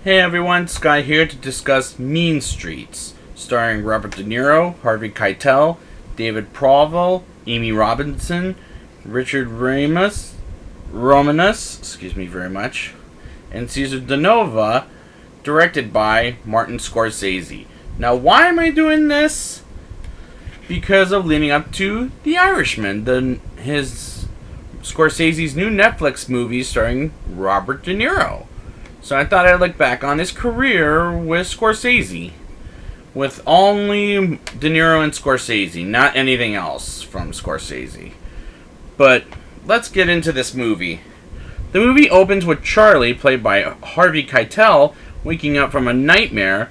Hey everyone, Sky here to discuss Mean Streets, starring Robert De Niro, Harvey Keitel, David Proval, Amy Robinson, Richard Romanus, excuse me very much, and Cesar Danova, directed by Martin Scorsese. Now, why am I doing this? Because of leading up to The Irishman, Scorsese's new Netflix movie starring Robert De Niro. So I thought I'd look back on his career with Scorsese, with only De Niro and Scorsese, not anything else from Scorsese. But let's get into this movie. The movie opens with Charlie, played by Harvey Keitel, waking up from a nightmare,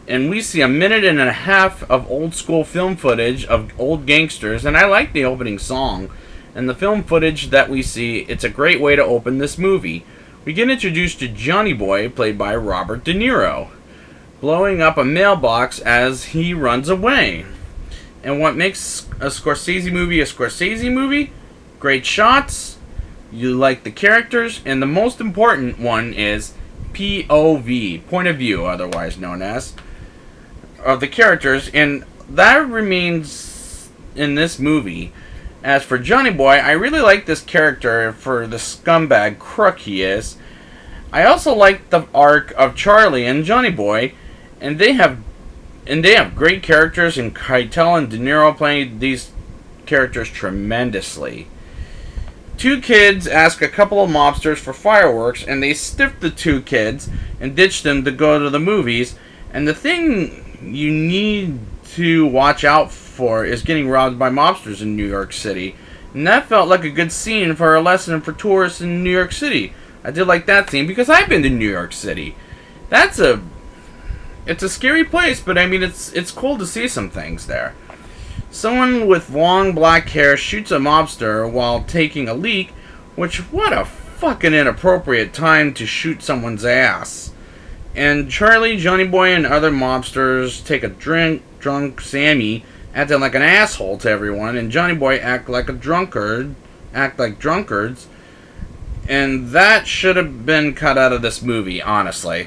and we see a minute and a half of old school film footage of old gangsters, and I like the opening song. And the film footage that we see, it's a great way to open this movie. We get introduced to Johnny Boy, played by Robert De Niro, blowing up a mailbox as he runs away. And what makes a Scorsese movie? Great shots, you like the characters, and the most important one is POV, point of view, otherwise known as, of the characters, and that remains in this movie. As for Johnny Boy, I really like this character for the scumbag crook he is. I also like the arc of Charlie and Johnny Boy, and they have great characters, and Keitel and De Niro playing these characters tremendously. Two kids ask a couple of mobsters for fireworks, and they stiff the two kids and ditch them to go to the movies. And the thing you need to watch out for is getting robbed by mobsters in New York City. And that felt like a good scene for a lesson for tourists in New York City. I did like that scene because I've been to New York City. It's a scary place, but I mean it's cool to see some things there. Someone with long black hair shoots a mobster while taking a leak, which, what a fucking inappropriate time to shoot someone's ass. And Charlie, Johnny Boy, and other mobsters take a drunk Sammy, acting like an asshole to everyone, and Johnny Boy act like drunkards, and that should have been cut out of this movie, honestly.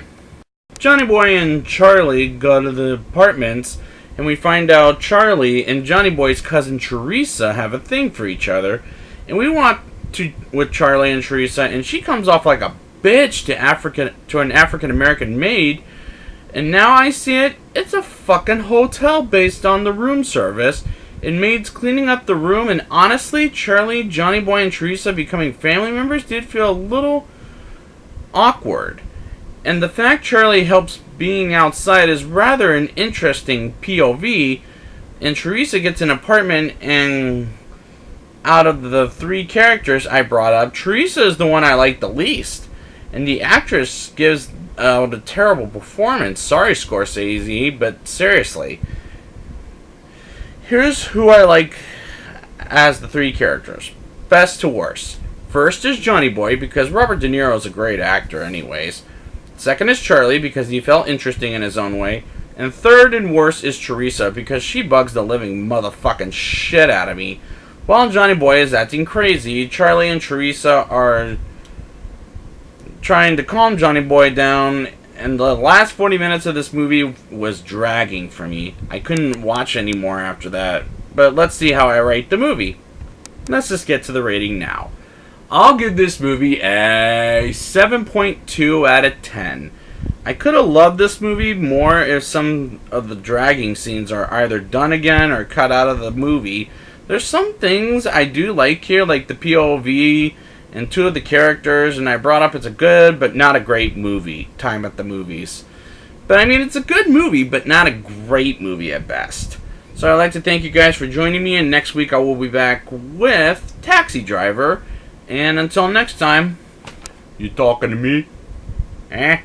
Johnny Boy and Charlie go to the apartments, and we find out Charlie and Johnny Boy's cousin Teresa have a thing for each other, and we want to with Charlie and Teresa, and she comes off like a bitch to an African American maid, and now I see it's a fucking hotel based on the room service, and maids cleaning up the room, and honestly, Charlie, Johnny Boy, and Teresa becoming family members did feel a little awkward. And the fact Charlie helps being outside is rather an interesting POV, and Teresa gets an apartment, and out of the three characters I brought up, Teresa is the one I like the least. And the actress gives out a terrible performance. Sorry, Scorsese, but seriously. Here's who I like as the three characters. Best to worst. First is Johnny Boy, because Robert De Niro is a great actor anyways. Second is Charlie, because he felt interesting in his own way. And third and worst is Teresa, because she bugs the living motherfucking shit out of me. While Johnny Boy is acting crazy, Charlie and Teresa are trying to calm Johnny Boy down, and the last 40 minutes of this movie was dragging for me. I couldn't watch anymore after that. But let's see how I rate the movie. Let's just get to the rating now. I'll give this movie a 7.2 out of 10. I could have loved this movie more if some of the dragging scenes are either done again or cut out of the movie. There's some things I do like here, like the POV and two of the characters, and I brought up it's a good but not a great movie, Time at the Movies. But I mean, it's a good movie, but not a great movie at best. So I'd like to thank you guys for joining me, and next week I will be back with Taxi Driver. And until next time, you talking to me? Eh?